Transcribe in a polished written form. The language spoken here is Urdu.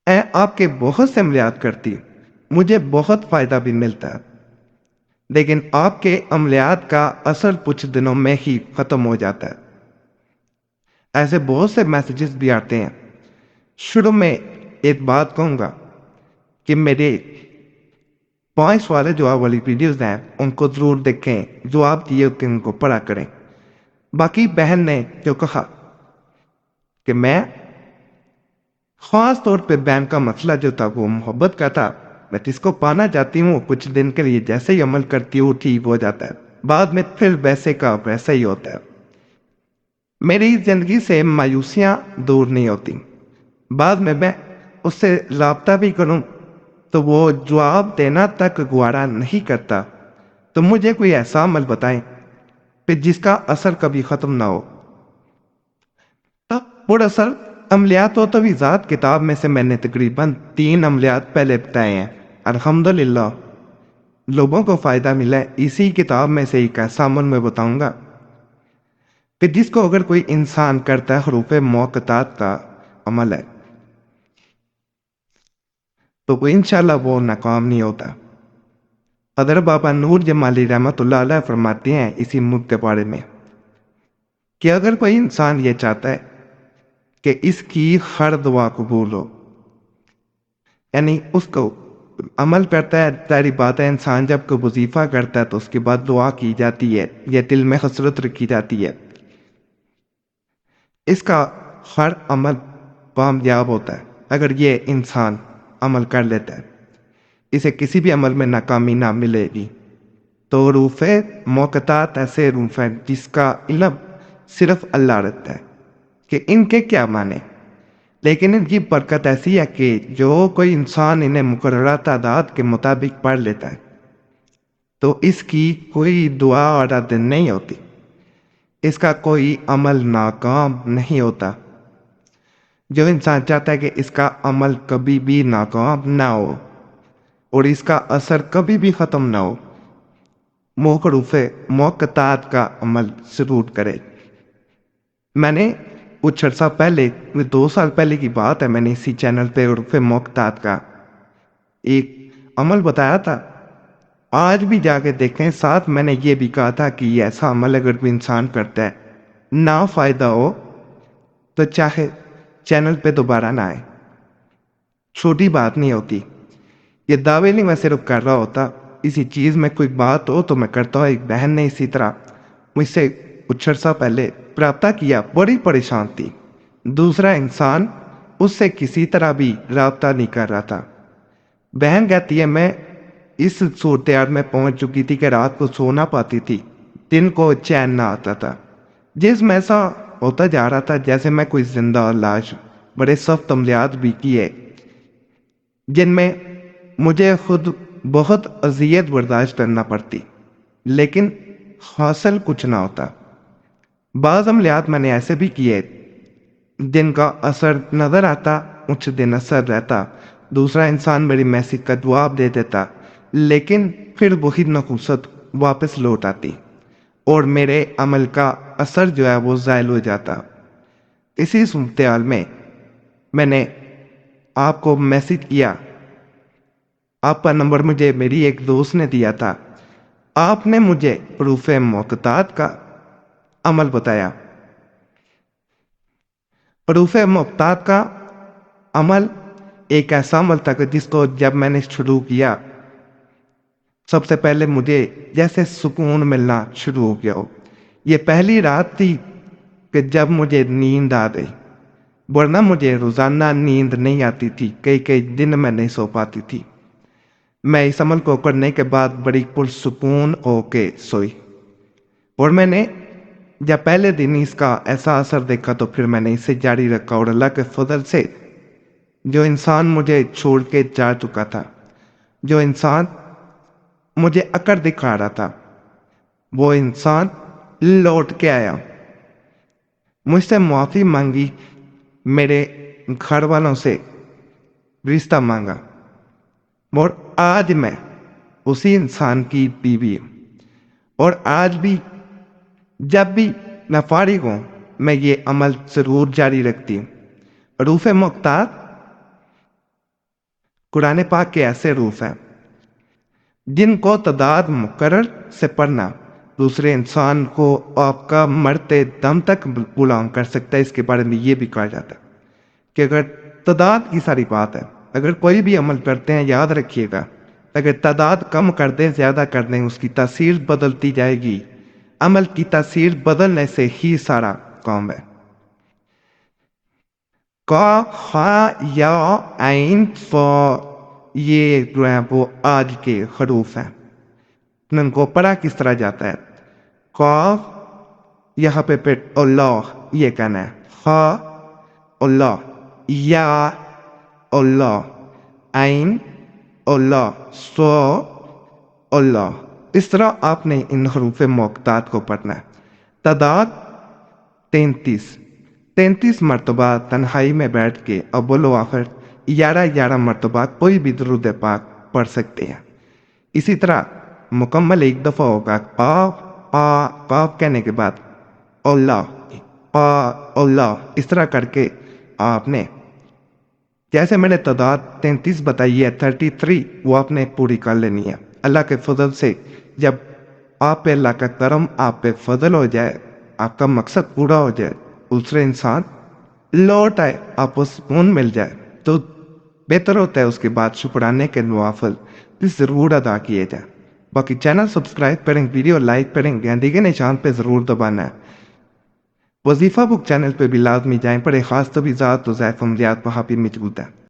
میں آپ کے بہت سے عملیات کرتی ہوں، مجھے بہت فائدہ بھی ملتا ہے، لیکن آپ کے عملیات کا اثر کچھ دنوں میں ہی ختم ہو جاتا ہے۔ ایسے بہت سے میسیجز بھی آتے ہیں۔ شروع میں ایک بات کہوں گا کہ میرے 5 والے جواب والی ویڈیوز ہیں ان کو ضرور دیکھیں، جو آپ دیے ہوتے ہیں ان کو پڑھا کریں۔ باقی بہن نے جو کہا کہ میں خاص طور پہ بہن کا مسئلہ جو تھا وہ محبت کا تھا، میں جس کو پانا چاہتی ہوں کچھ دن کے لیے جیسے ہی عمل کرتی ہوں ٹھیک ہو جاتا ہے، بعد میں پھر ویسے کا ویسا ہی ہوتا ہے۔ میری زندگی سے مایوسیاں دور نہیں ہوتی، بعد میں اس سے رابطہ بھی کروں تو وہ جواب دینا تک گوارا نہیں کرتا۔ تو مجھے کوئی ایسا عمل بتائیں کہ جس کا اثر کبھی ختم نہ ہو۔ پر اثر عملیات و تویزات کتاب میں سے میں نے تقریباً 3 عملیات پہلے بتائے ہیں۔ الحمدللہ لوگوں کو فائدہ ملا ہے۔ اسی کتاب میں سے ایک ایسا عمل میں بتاؤں گا کہ جس کو اگر کوئی انسان کرتا ہے، حروف موقتات کا عمل ہے، تو وہ انشاءاللہ وہ ناکام نہیں ہوتا۔ حضرت بابا نور جمالی رحمۃ اللہ علیہ فرماتے ہیں اسی ملک کے بارے میں کہ اگر کوئی انسان یہ چاہتا ہے کہ اس کی ہر دعا قبول ہو، یعنی اس کو عمل کرتا ہے، ظاہری بات ہے انسان جب کوئی وظیفہ کرتا ہے تو اس کے بعد دعا کی جاتی ہے، یہ دل میں حسرت رکھی جاتی ہے، اس کا ہر عمل کامیاب ہوتا ہے اگر یہ انسان عمل کر لیتا ہے، اسے کسی بھی عمل میں ناکامی نہ ملے گی۔ تو حروف موقتات ایسے حروف ہیں جس کا علم صرف اللہ رکھتا ہے کہ ان کے کیا معنی، لیکن ان کی برکت ایسی ہے کہ جو کوئی انسان انہیں مقررہ تعداد کے مطابق پڑھ لیتا ہے تو اس کی کوئی دعا رد نہیں ہوتی، اس کا کوئی عمل ناکام نہیں ہوتا۔ جو انسان چاہتا ہے کہ اس کا عمل کبھی بھی ناکام نہ ہو اور اس کا اثر کبھی بھی ختم نہ ہو، وہ حروف موقتات کا عمل ضرور کرے۔ میں نے کچھ عرصہ پہلے، 2 سال پہلے کی بات ہے، میں نے اسی چینل پہ حروف موقتات کا ایک عمل بتایا تھا۔ آج بھی جا کے دیکھیں، ساتھ میں نے یہ بھی کہا تھا کہ یہ ایسا عمل اگر کوئی انسان کرتا ہے نہ فائدہ ہو تو چاہے چینل پہ دوبارہ نہ آئے، چھوٹی بات نہیں ہوتی۔ یہ دعوے نہیں میں صرف کر رہا ہوتا، اسی چیز میں کوئی بات ہو تو میں کرتا ہوں۔ ایک بہن نے اسی طرح مجھ سے کچھ عرصہ پہلے رابطہ کیا، بڑی پریشان تھی، دوسرا انسان اس سے کسی طرح بھی رابطہ نہیں کر رہا تھا۔ بہن کہتی ہے میں اس صورتحال میں پہنچ چکی تھی کہ رات کو سو نہ پاتی تھی، دن کو چین نہ آتا تھا، جس میں ایسا ہوتا جا رہا تھا جیسے میں کوئی زندہ لاش۔ بڑے سخت عملیات بھی کیے جن میں مجھے خود بہت اذیت برداشت کرنا پڑتی، لیکن حاصل کچھ نہ ہوتا۔ بعض عملیات میں نے ایسے بھی کیے جن کا اثر نظر آتا، کچھ دن اثر رہتا، دوسرا انسان میری میسیج کا جواب دے دیتا، لیکن پھر وہی نحوست واپس لوٹ آتی اور میرے عمل کا اثر جو ہے وہ زائل ہو جاتا۔ اسی صورتحال میں نے آپ کو میسیج کیا، آپ کا نمبر مجھے میری ایک دوست نے دیا تھا، آپ نے مجھے حروف موقتات کا عمل بتایا۔ حروف موقتات کا عمل ایک ایسا عمل تھا کہ جس کو جب میں نے شروع کیا، سب سے پہلے مجھے جیسے سکون ملنا شروع ہو گیا ہو۔ یہ پہلی رات تھی کہ جب مجھے نیند آ گئی، ورنہ مجھے روزانہ نیند نہیں آتی تھی، کئی دن میں نہیں سو پاتی تھی۔ میں اس عمل کو کرنے کے بعد بڑی پرسکون ہو کے سوئی، اور میں نے جب پہلے دن اس کا ایسا اثر دیکھا تو پھر میں نے اسے جاری رکھا، اور اللہ کے فضل سے جو انسان مجھے چھوڑ کے جا چکا تھا، جو انسان مجھے عقر دکھا رہا تھا، وہ انسان لوٹ کے آیا، مجھ سے معافی مانگی، میرے گھر والوں سے رشتہ مانگا، اور آج میں اسی انسان کی بیوی ہوں۔ اور آج بھی جب بھی میں فارغ ہوں میں یہ عمل ضرور جاری رکھتی ہوں۔ حروف موقتات قرآن پاک کے ایسے حروف ہیں جن کو تعداد مقرر سے پڑھنا دوسرے انسان کو آپ کا مرتے دم تک غلام کر سکتا ہے۔ اس کے بارے میں یہ بھی کہا جاتا ہے کہ اگر تعداد کی ساری بات ہے، اگر کوئی بھی عمل کرتے ہیں یاد رکھیے گا، اگر تعداد کم کر دیں زیادہ کر دیں اس کی تاثیر بدلتی جائے گی۔ عمل کی تاثیر بدلنے سے ہی سارا کام ہے۔ کا خا یا عین فا یہ جو ہے وہ آج کے حروف ہیں۔ ان کو پڑھا کس طرح جاتا ہے؟ قاف یہاں پہ اللہ یہ کہنا ہے، خا اللہ، یا اللہ، عین اللہ، سو اللہ۔ اس طرح آپ نے ان حروف موقعات کو پڑھنا ہے۔ تعداد 33 مرتبہ تنہائی میں بیٹھ کے اول و آخر 11 مرتبہ کوئی بھی درود پاک پڑھ سکتے ہیں۔ اسی طرح مکمل ایک دفعہ ہوگا قاف کہنے کے بعد اللہ، اس طرح کر کے آپ نے جیسے میں نے تعداد 33 بتائی ہے 33 وہ آپ نے پوری کر لینی ہے۔ اللہ کے فضل سے جب آپ پہ اللہ کا کرم آپ پہ فضل ہو جائے، آپ کا مقصد پورا ہو جائے، دوسرے انسان لوٹ آئے، آپ کو سکون مل جائے تو بہتر ہوتا ہے اس کے بعد شکرانے کے نوافل ضرور ادا کیے جائیں۔ باقی چینل سبسکرائب کریں، ویڈیو لائک کریں، گھنٹی کے نشان پہ ضرور دبانا ہے۔ وظیفہ بک چینل پہ بھی لازمی جائیں، پر ایک خاص تجویزات و ضعف عملیات وہاں بھی موجود ہیں۔